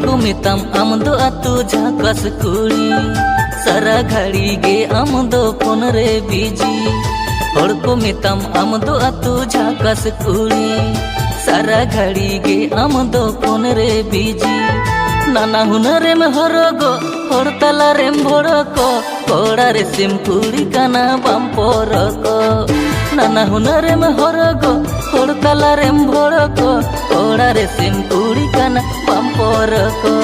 को मिताम आम दो आतु झाकास कुड़ी सारा घड़ी गे आम दो फोन रे बिजी हर को मिताम आम दो आतु झाकास कुड़ी सारा घड़ी गे आम दो फोन रे बिजी नाना हुनरे में हरगो हर तला रेम भड़को कोड़ा रे सिम कुड़ी काना बाम परको नाना हुनरे में हरगो हर तला रेम भड़को कोड़ा रे सिम कुड़ी काना बाम परको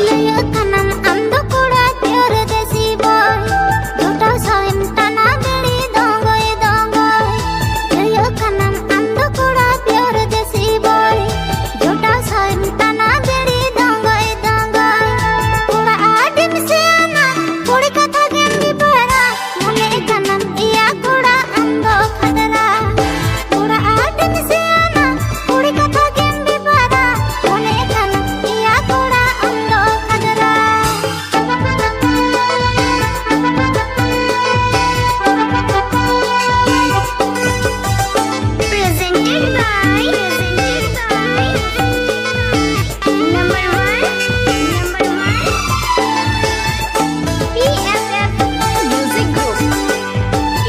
लया कनम अंदो कोड़ा प्यार देसी बॉय झूठा साइम तना बेड़ी दोंगोय दोंगोय लया कनम अंदो कोड़ा प्यार देसी बॉय झूठा साइम तना बेड़ी दोंगोय दोंगोय कोड़ा आदिम से आना कोड़ी कथा गेंदी पड़ा मुने कनम इया कोड़ा अंदो खदरा कोड़ा आदिम से आना कोड़ी कथा गेंदी पड़ा मुने कनम इया कोड़ा अंदो खदरा presented by number one PFF Music Group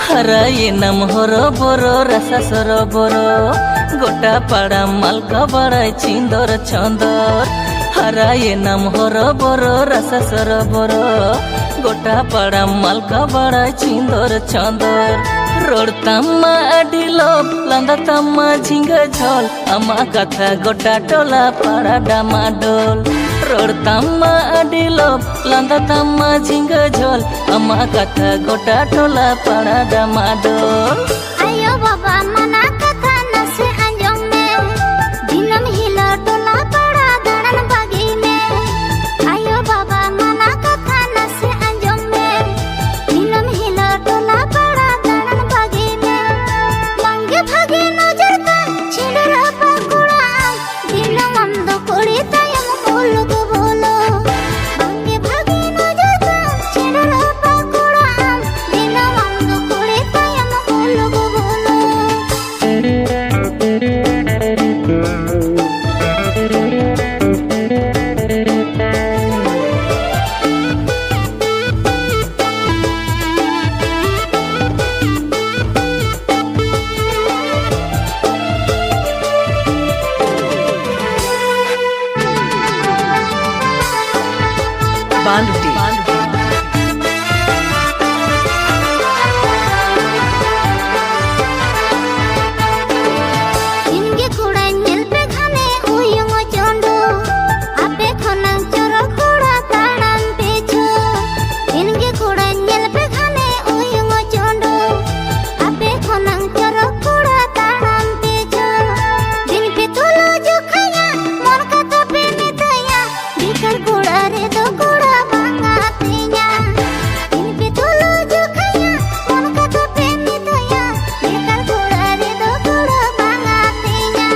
हराये नाम हरो बरो रसा सरोबरो गोटा पाड़ा मालका बड़ाई चिंदर चंदर हराये नाम हरो बरो रसा सरोबरो गोटा पाड़ा मालका बड़ाई चिंदर चंदर रोडतामा अडिलोप लांदातामा झिंगा झोल आमा कथा गोटा टोला पाड़ा डामाडोल रोडतामा अडिलोप लांदातामा झिंगा झोल आमा कथा गोटा टोला पाड़ा डामाडोल ayo baba mana kata nase anjong me dinam hila tola pada danan bagi me ayo baba mana kata nase anjong me dinam hila tola pada danan bagi me bangge bhage nojar kan chindara pakura dinam amdo kori tayam bolo go bolo bangge bhage nojar kan chindara pakura dinam amdo kori tayam bolo go bolo बांधुटी इनके कोड़ा नील पे खाने उयंग चोंडो आपे खनंग चोरो कोड़ा ताड़न पेचो इनके कोड़ा नील पे खाने उयंग चोंडो आपे खनंग चोरो कोड़ा ताड़न पेचो दिन पे तुलो जो खाया मन का तो पे मितया बिकर कोड़ा रे दो कोड़ा बांगा तिया दिन पे तुलो जो खाया मन का तो पे मितया बिकर कोड़ा रे दो कोड़ा बांगा तिया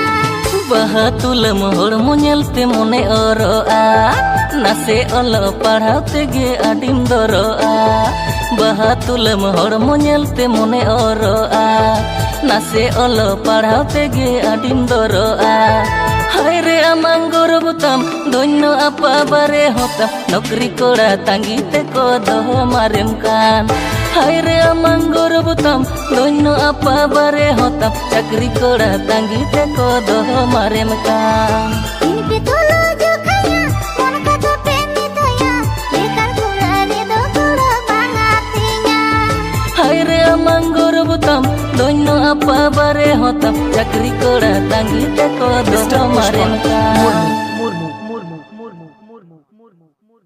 बाहा तुलम हड़मो नेलते मने अरोआ नासे अलो पढ़ाते गे आडिम दरोआ बाहा तुलम हड़मो नेलते मने अरोआ नासे अलो पढ़ाते गे आडिम दरोआ हाय रे आमांग गौरबताम धन्य आपा बारे होता नौकरी कोड़ा तांगीते को दो मारेम कान हाय रे आमांग गौरबताम धन्य आपा बारे होता चाकरी कोड़ा तांगीते को दो मारेम कान इनके तुलो जो खाया मन का तो पे मितया बेकार कोड़ा रे दो कोड़ा बांगा तिया हाय रे आमांग गौरबताम धन्य आपा बारे होता चाकरी कोड़ा तांगीते को दो मारेम कान मुर्मू